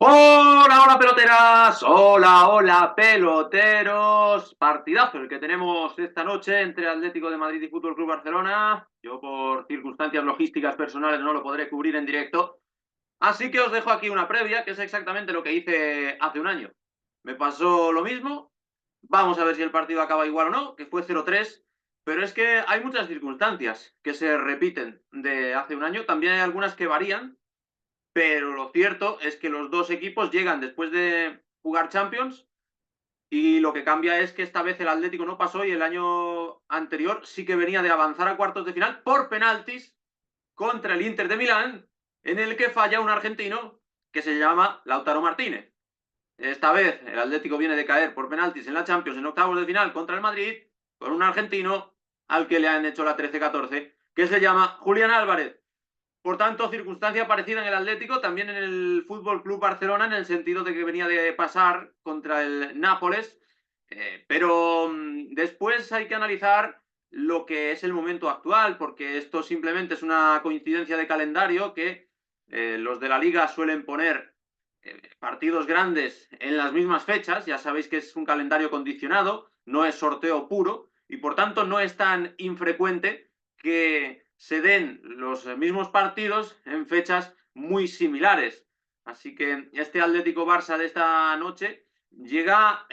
Hola, hola peloteras, hola peloteros, partidazo el que tenemos esta noche entre Atlético de Madrid y Fútbol Club Barcelona. Yo por circunstancias logísticas personales no lo podré cubrir en directo, así que os dejo aquí una previa que es exactamente lo que hice hace un año. Me pasó lo mismo, vamos a ver si el partido acaba igual o no, que fue 0-3, pero es que hay muchas circunstancias que se repiten de hace un año, también hay algunas que varían, pero lo cierto es que los dos equipos llegan después de jugar Champions y lo que cambia es que esta vez el Atlético no pasó y el año anterior sí que venía de avanzar a cuartos de final por penaltis contra el Inter de Milán, en el que falla un argentino que se llama Lautaro Martínez. Esta vez el Atlético viene de caer por penaltis en la Champions en octavos de final contra el Madrid con un argentino al que le han hecho la 13-14, que se llama Julián Álvarez. Por tanto, circunstancia parecida en el Atlético, también en el Fútbol Club Barcelona, en el sentido de que venía de pasar contra el Nápoles, pero después hay que analizar lo que es el momento actual, porque esto simplemente es una coincidencia de calendario que los de la liga suelen poner partidos grandes en las mismas fechas, ya sabéis que es un calendario condicionado, no es sorteo puro, y por tanto no es tan infrecuente que se den los mismos partidos en fechas muy similares. Así que este Atlético Barça de esta noche llega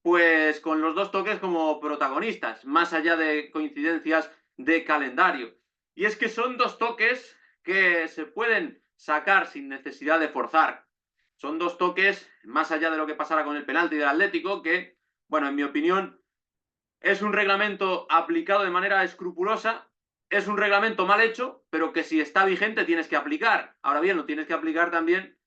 pues con los dos toques como protagonistas, más allá de coincidencias de calendario. Y es que son dos toques que se pueden sacar sin necesidad de forzar. Son dos toques, más allá de lo que pasara con el penalti del Atlético, que, bueno, en mi opinión, es un reglamento aplicado de manera escrupulosa, es un reglamento mal hecho, pero que si está vigente tienes que aplicar. Ahora bien, lo tienes que aplicar también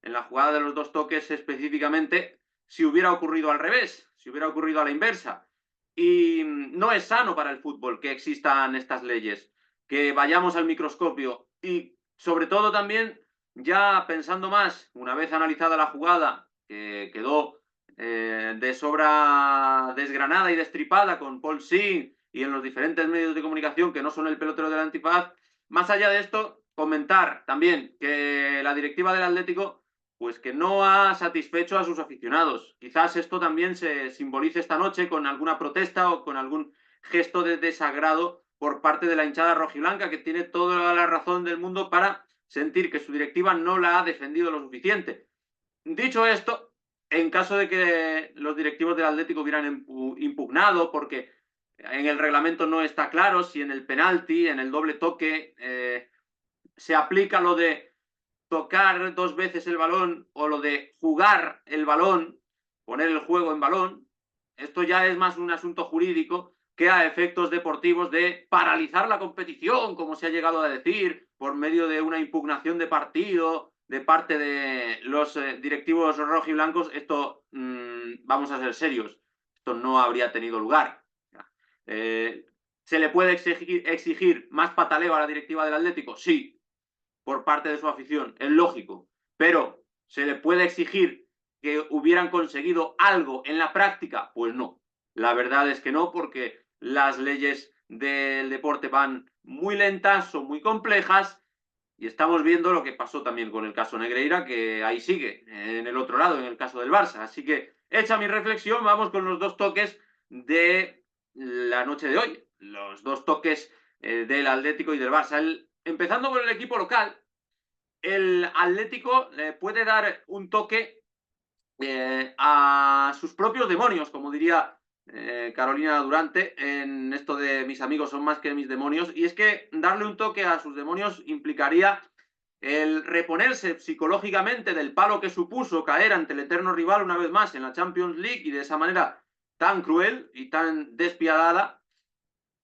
en la jugada de los dos toques específicamente si hubiera ocurrido al revés, si hubiera ocurrido a la inversa. Y no es sano para el fútbol que existan estas leyes, que vayamos al microscopio y sobre todo también ya pensando más, una vez analizada la jugada, que quedó de sobra desgranada y destripada con Paul Singh y en los diferentes medios de comunicación que no son el pelotero del Antifaz. Más allá de esto, comentar también que la directiva del Atlético pues que no ha satisfecho a sus aficionados. Quizás esto también se simbolice esta noche con alguna protesta o con algún gesto de desagrado por parte de la hinchada rojiblanca, que tiene toda la razón del mundo para sentir que su directiva no la ha defendido lo suficiente. Dicho esto, en caso de que los directivos del Atlético hubieran impugnado, porque en el reglamento no está claro si en el penalti, en el doble toque, se aplica lo de tocar dos veces el balón o lo de jugar el balón, poner el juego en balón. Esto ya es más un asunto jurídico que a efectos deportivos de paralizar la competición, como se ha llegado a decir, por medio de una impugnación de partido de parte de los directivos rojiblancos. Esto, vamos a ser serios, esto no habría tenido lugar. Eh, ¿Se le puede exigir más pataleo a la directiva del Atlético? Sí, por parte de su afición, es lógico, pero ¿se le puede exigir que hubieran conseguido algo en la práctica? Pues no, la verdad es que no, porque las leyes del deporte van muy lentas, son muy complejas, y estamos viendo lo que pasó también con el caso Negreira, que ahí sigue, en el otro lado, en el caso del Barça. Así que, hecha mi reflexión, vamos con los dos toques de la noche de hoy, los dos toques del Atlético y del Barça. Empezando por el equipo local, el Atlético puede dar un toque a sus propios demonios, como diría Carolina Durante en esto de mis amigos son más que mis demonios, y es que darle un toque a sus demonios implicaría el reponerse psicológicamente del palo que supuso caer ante el eterno rival una vez más en la Champions League y de esa manera tan cruel y tan despiadada,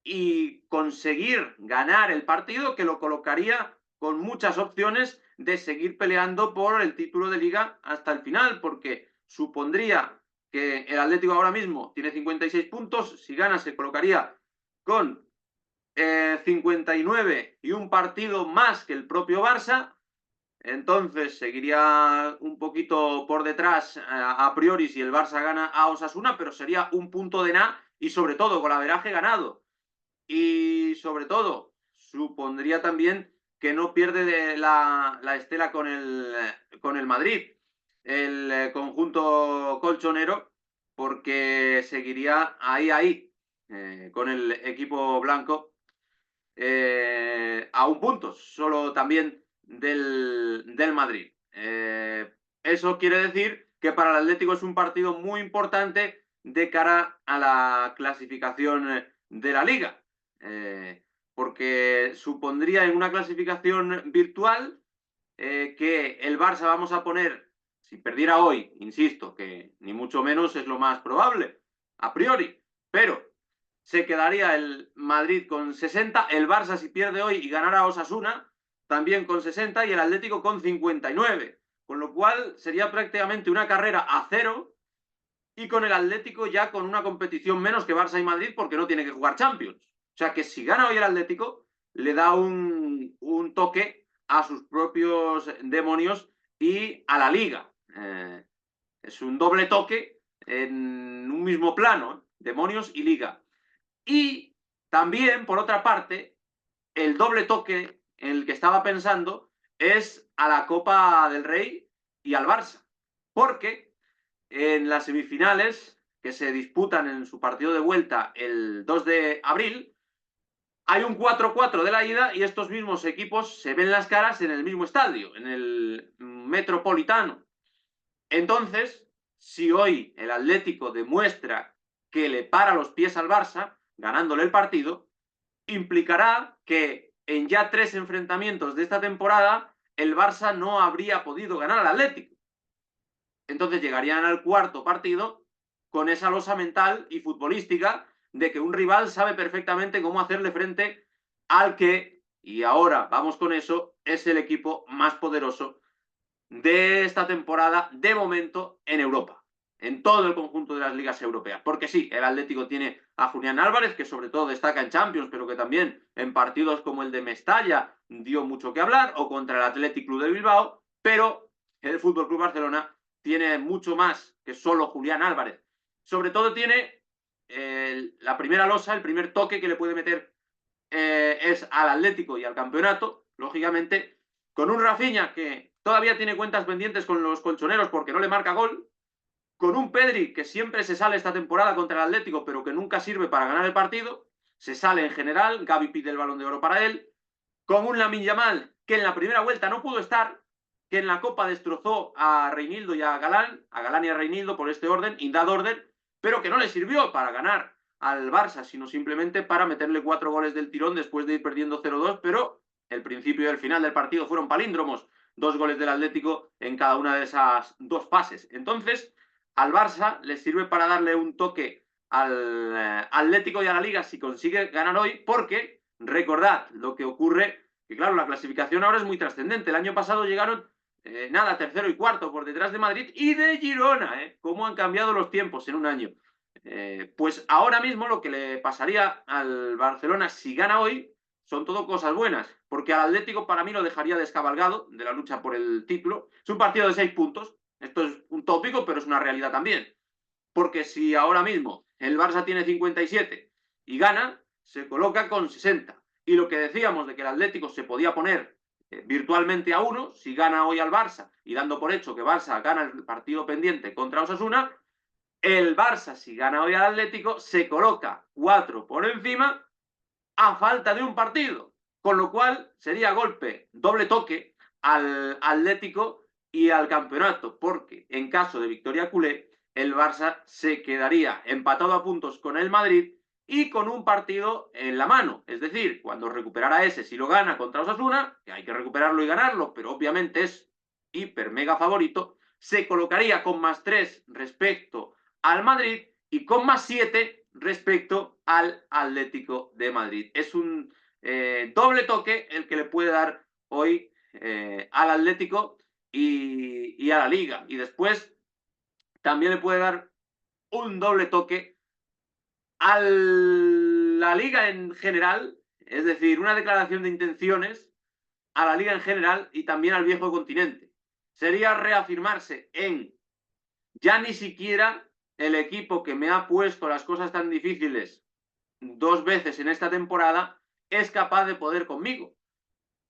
y conseguir ganar el partido que lo colocaría con muchas opciones de seguir peleando por el título de liga hasta el final, porque supondría que el Atlético ahora mismo tiene 56 puntos, si gana se colocaría con 59 y un partido más que el propio Barça, entonces seguiría un poquito por detrás a priori si el Barça gana a Osasuna, pero sería un punto de nada y sobre todo con averaje ganado. Y sobre todo, supondría también que no pierde de la estela con el Madrid. el conjunto colchonero, porque seguiría ahí, con el equipo blanco, a un punto, solo también del Madrid. Eso quiere decir que para el Atlético es un partido muy importante de cara a la clasificación de la liga, porque supondría en una clasificación virtual que el Barça, vamos a poner, si perdiera hoy, insisto, que ni mucho menos es lo más probable, a priori, pero se quedaría el Madrid con 60, el Barça si pierde hoy y ganara a Osasuna, también con 60 y el Atlético con 59, con lo cual sería prácticamente una carrera a cero y con el Atlético ya con una competición menos que Barça y Madrid porque no tiene que jugar Champions. O sea que si gana hoy el Atlético, le da un toque a sus propios demonios y a la liga. Es un doble toque en un mismo plano, demonios y liga. Y también, por otra parte, el doble toque en el que estaba pensando es a la Copa del Rey y al Barça. Porque en las semifinales, que se disputan en su partido de vuelta el 2 de abril, hay un 4-4 de la ida y estos mismos equipos se ven las caras en el mismo estadio, en el Metropolitano. Entonces, si hoy el Atlético demuestra que le para los pies al Barça, ganándole el partido, implicará que en ya 3 enfrentamientos de esta temporada el Barça no habría podido ganar al Atlético. Entonces llegarían al cuarto partido con esa losa mental y futbolística de que un rival sabe perfectamente cómo hacerle frente al que, y ahora vamos con eso, es el equipo más poderoso de esta temporada de momento en Europa, en todo el conjunto de las ligas europeas. Porque sí, el Atlético tiene a Julián Álvarez, que sobre todo destaca en Champions, pero que también en partidos como el de Mestalla dio mucho que hablar, o contra el Athletic Club de Bilbao, pero el Fútbol Club Barcelona tiene mucho más que solo Julián Álvarez. Sobre todo tiene la primera losa, el primer toque que le puede meter es al Atlético y al campeonato, lógicamente, con un Rafinha que todavía tiene cuentas pendientes con los colchoneros porque no le marca gol, con un Pedri que siempre se sale esta temporada contra el Atlético, pero que nunca sirve para ganar el partido, se sale en general, Gavi pide el Balón de Oro para él, con un Lamine Yamal que en la primera vuelta no pudo estar, que en la Copa destrozó a Reinildo y a Galán y a Reinildo por este orden, indad orden, pero que no le sirvió para ganar al Barça, sino simplemente para meterle 4 goles del tirón después de ir perdiendo 0-2, pero el principio y el final del partido fueron palíndromos, 2 goles del Atlético en cada una de esas 2 fases. Entonces, al Barça le sirve para darle un toque al Atlético y a la Liga si consigue ganar hoy, porque recordad lo que ocurre, que claro, la clasificación ahora es muy trascendente. El año pasado llegaron, tercero y cuarto por detrás de Madrid y de Girona, cómo han cambiado los tiempos en un año. Pues ahora mismo lo que le pasaría al Barcelona si gana hoy son todo cosas buenas, porque al Atlético para mí lo dejaría descabalgado de la lucha por el título. Es un partido de 6 puntos, esto es un tópico, pero es una realidad también. Porque si ahora mismo el Barça tiene 57 y gana, se coloca con 60. Y lo que decíamos de que el Atlético se podía poner virtualmente a 1, si gana hoy al Barça y dando por hecho que Barça gana el partido pendiente contra Osasuna, el Barça, si gana hoy al Atlético, se coloca 4 por encima a falta de un partido. Con lo cual sería golpe, doble toque al Atlético y al campeonato, porque en caso de victoria culé, el Barça se quedaría empatado a puntos con el Madrid y con un partido en la mano. Es decir, cuando recuperara ese, si lo gana contra Osasuna, que hay que recuperarlo y ganarlo, pero obviamente es hiper mega favorito, se colocaría con +3 respecto al Madrid y con +7 respecto al Atlético de Madrid. Es un doble toque el que le puede dar hoy al Atlético y a la Liga. Y después también le puede dar un doble toque a la Liga en general, es decir, una declaración de intenciones a la Liga en general y también al viejo continente. Sería reafirmarse en ya ni siquiera el equipo que me ha puesto las cosas tan difíciles 2 veces en esta temporada es capaz de poder conmigo.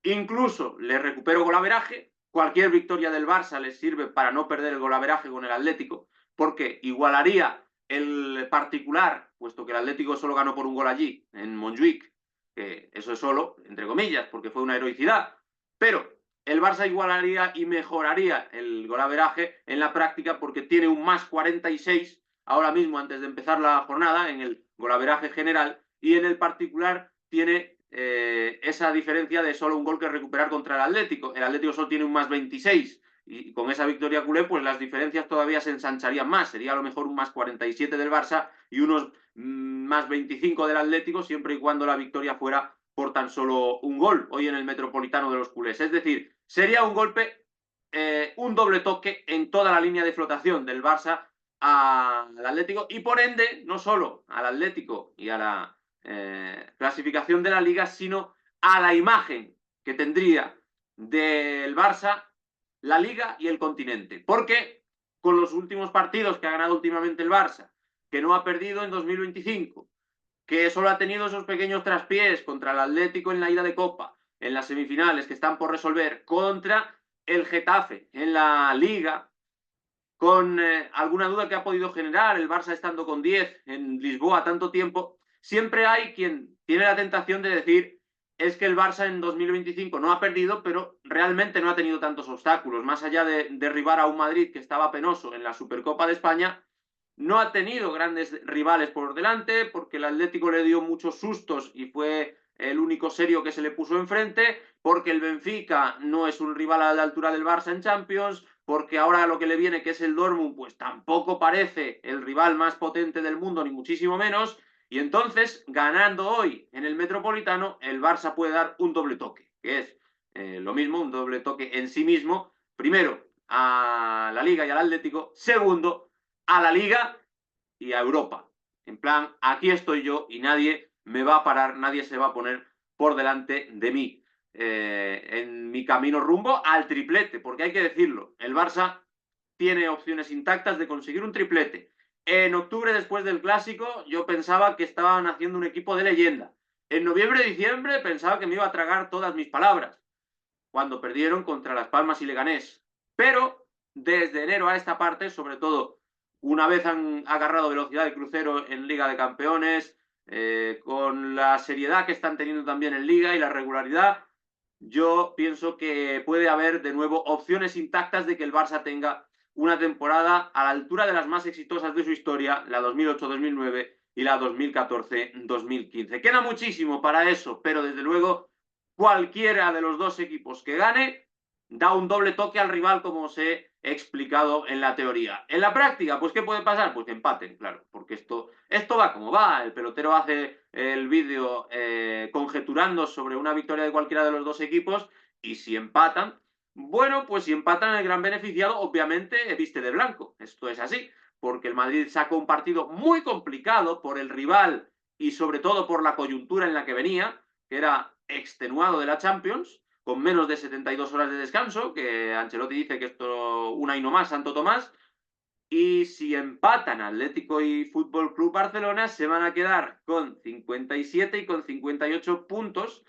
Incluso le recupero golaveraje, cualquier victoria del Barça les sirve para no perder el golaveraje con el Atlético, porque igualaría el particular, puesto que el Atlético solo ganó por un gol allí, en Montjuic, que eso es solo, entre comillas, porque fue una heroicidad, pero el Barça igualaría y mejoraría el golaveraje en la práctica porque tiene un más 46 ahora mismo antes de empezar la jornada en el golaveraje general y en el particular tiene esa diferencia de solo un gol que recuperar contra el Atlético. El Atlético solo tiene un más 26 y con esa victoria culé pues las diferencias todavía se ensancharían más. Sería a lo mejor un más 47 del Barça y unos más 25 del Atlético siempre y cuando la victoria fuera por tan solo un gol hoy en el Metropolitano de los culés. Es decir, sería un golpe, un doble toque en toda la línea de flotación del Barça al Atlético y por ende no solo al Atlético y a la clasificación de la Liga, sino a la imagen que tendría del Barça, la Liga y el continente. Porque con los últimos partidos que ha ganado últimamente el Barça, que no ha perdido en 2025, que solo ha tenido esos pequeños traspiés contra el Atlético en la ida de Copa, en las semifinales que están por resolver, contra el Getafe en la Liga, con alguna duda que ha podido generar el Barça estando con 10 en Lisboa tanto tiempo, siempre hay quien tiene la tentación de decir es que el Barça en 2025 no ha perdido, pero realmente no ha tenido tantos obstáculos. Más allá de derribar a un Madrid que estaba penoso en la Supercopa de España, no ha tenido grandes rivales por delante, porque el Atlético le dio muchos sustos y fue el único serio que se le puso enfrente, porque el Benfica no es un rival a la altura del Barça en Champions, porque ahora lo que le viene, que es el Dortmund, pues tampoco parece el rival más potente del mundo, ni muchísimo menos, y entonces, ganando hoy en el Metropolitano, el Barça puede dar un doble toque, que es lo mismo, un doble toque en sí mismo, primero a la Liga y al Atlético, segundo a la Liga y a Europa. En plan, aquí estoy yo y nadie me va a parar, nadie se va a poner por delante de mí en mi camino rumbo al triplete, porque hay que decirlo, el Barça tiene opciones intactas de conseguir un triplete. En octubre, después del Clásico, yo pensaba que estaban haciendo un equipo de leyenda. En noviembre, diciembre, pensaba que me iba a tragar todas mis palabras, cuando perdieron contra Las Palmas y Leganés. Pero desde enero a esta parte, sobre todo una vez han agarrado velocidad de crucero en Liga de Campeones, con la seriedad que están teniendo también en Liga y la regularidad, yo pienso que puede haber de nuevo opciones intactas de que el Barça tenga una temporada a la altura de las más exitosas de su historia, la 2008-2009 y la 2014-2015. Queda muchísimo para eso, pero desde luego cualquiera de los dos equipos que gane da un doble toque al rival, como os he explicado en la teoría. En la práctica, pues ¿qué puede pasar? Pues que empaten, claro, porque esto va como va. El pelotero hace el vídeo conjeturando sobre una victoria de cualquiera de los dos equipos y si empatan, bueno, pues si empatan el gran beneficiado, obviamente, viste de blanco. Esto es así, porque el Madrid sacó un partido muy complicado por el rival y sobre todo por la coyuntura en la que venía, que era extenuado de la Champions, con menos de 72 horas de descanso, que Ancelotti dice que esto una y no más, Santo Tomás, y si empatan Atlético y Fútbol Club Barcelona, se van a quedar con 57 y con 58 puntos.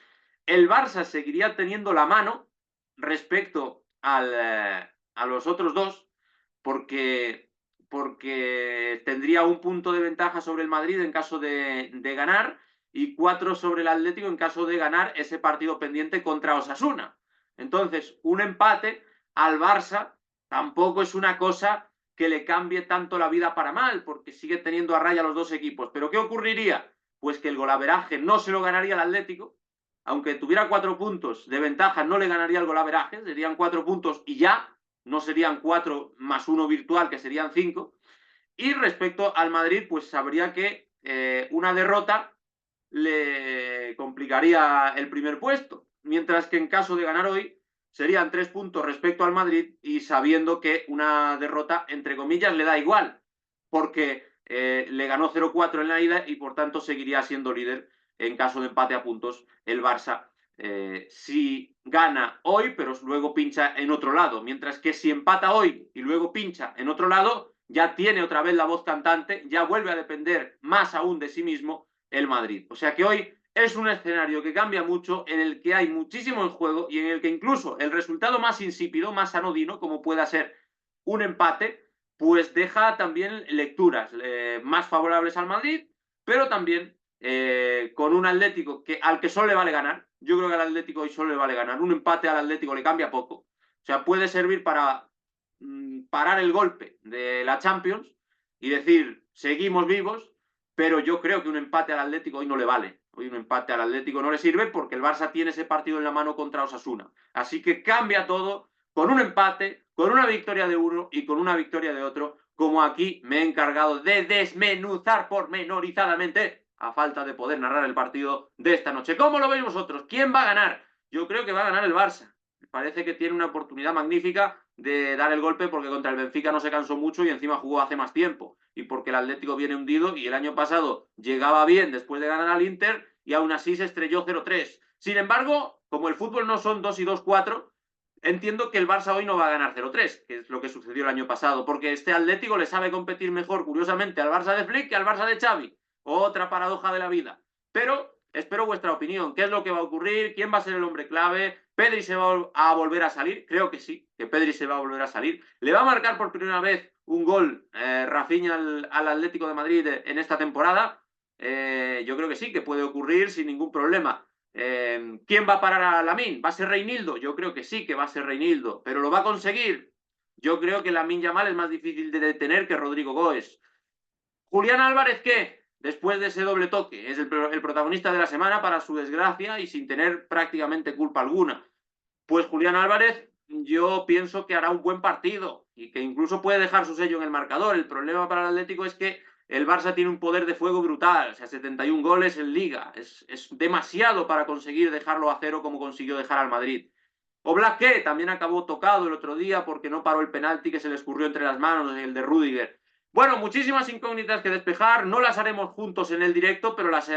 El Barça seguiría teniendo la mano respecto a los otros dos, porque tendría un punto de ventaja sobre el Madrid en caso de ganar y 4 sobre el Atlético en caso de ganar ese partido pendiente contra Osasuna. Entonces, un empate al Barça tampoco es una cosa que le cambie tanto la vida para mal, porque sigue teniendo a raya los dos equipos. ¿Pero qué ocurriría? Pues que el golaveraje no se lo ganaría el Atlético, aunque tuviera 4 puntos de ventaja, no le ganaría el golaveraje, serían 4 puntos y ya, no serían 4 más 1 virtual, que serían 5. Y respecto al Madrid, pues sabría que una derrota le complicaría el primer puesto, mientras que en caso de ganar hoy serían 3 puntos respecto al Madrid y sabiendo que una derrota, entre comillas, le da igual, porque le ganó 0-4 en la ida y por tanto seguiría siendo líder en caso de empate a puntos el Barça. Si gana hoy, pero luego pincha en otro lado, mientras que si empata hoy y luego pincha en otro lado, ya tiene otra vez la voz cantante, ya vuelve a depender más aún de sí mismo el Madrid. O sea que hoy es un escenario que cambia mucho, en el que hay muchísimo en juego y en el que incluso el resultado más insípido, más anodino, como pueda ser un empate, pues deja también lecturas más favorables al Madrid, pero también con un Atlético al que solo le vale ganar. Yo creo que al Atlético hoy solo le vale ganar. Un empate al Atlético le cambia poco. O sea, puede servir para parar el golpe de la Champions y decir, seguimos vivos, pero yo creo que un empate al Atlético hoy no le vale. Hoy un empate al Atlético no le sirve porque el Barça tiene ese partido en la mano contra Osasuna. Así que cambia todo con un empate, con una victoria de uno y con una victoria de otro, como aquí me he encargado de desmenuzar pormenorizadamente, a falta de poder narrar el partido de esta noche. ¿Cómo lo veis vosotros? ¿Quién va a ganar? Yo creo que va a ganar el Barça. Me parece que tiene una oportunidad magnífica de dar el golpe porque contra el Benfica no se cansó mucho y encima jugó hace más tiempo. Y porque el Atlético viene hundido y el año pasado llegaba bien después de ganar al Inter y aún así se estrelló 0-3. Sin embargo, como el fútbol no son 2 y 2, 4, entiendo que el Barça hoy no va a ganar 0-3, que es lo que sucedió el año pasado, porque este Atlético le sabe competir mejor, curiosamente, al Barça de Flick que al Barça de Xavi. Otra paradoja de la vida. Pero espero vuestra opinión. ¿Qué es lo que va a ocurrir? ¿Quién va a ser el hombre clave? ¿Pedri se va a volver a salir? Creo que sí, que Pedri se va a volver a salir. ¿Le va a marcar por primera vez un gol Rafinha al Atlético de Madrid en esta temporada? Yo creo que sí, que puede ocurrir sin ningún problema. ¿Quién va a parar a Lamine? ¿Va a ser Reinildo? Yo creo que sí, que va a ser Reinildo. ¿Pero lo va a conseguir? Yo creo que Lamine Yamal es más difícil de detener que Rodrigo Goes. Julián Álvarez, ¿qué? Después de ese doble toque, es el protagonista de la semana para su desgracia y sin tener prácticamente culpa alguna. Pues Julián Álvarez, yo pienso que hará un buen partido y que incluso puede dejar su sello en el marcador. El problema para el Atlético es que el Barça tiene un poder de fuego brutal, o sea, 71 goles en Liga. Es demasiado para conseguir dejarlo a cero como consiguió dejar al Madrid. Oblak, que también acabó tocado el otro día porque no paró el penalti que se le escurrió entre las manos, el de Rüdiger. Bueno, muchísimas incógnitas que despejar, no las haremos juntos en el directo, pero las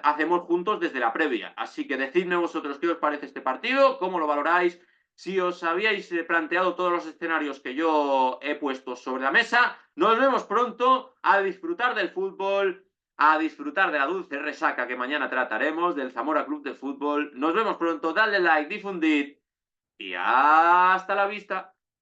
hacemos juntos desde la previa. Así que decidme vosotros qué os parece este partido, cómo lo valoráis, si os habíais planteado todos los escenarios que yo he puesto sobre la mesa. Nos vemos pronto, a disfrutar del fútbol, a disfrutar de la dulce resaca que mañana trataremos, del Zamora Club de Fútbol. Nos vemos pronto, dadle like, difundid y hasta la vista.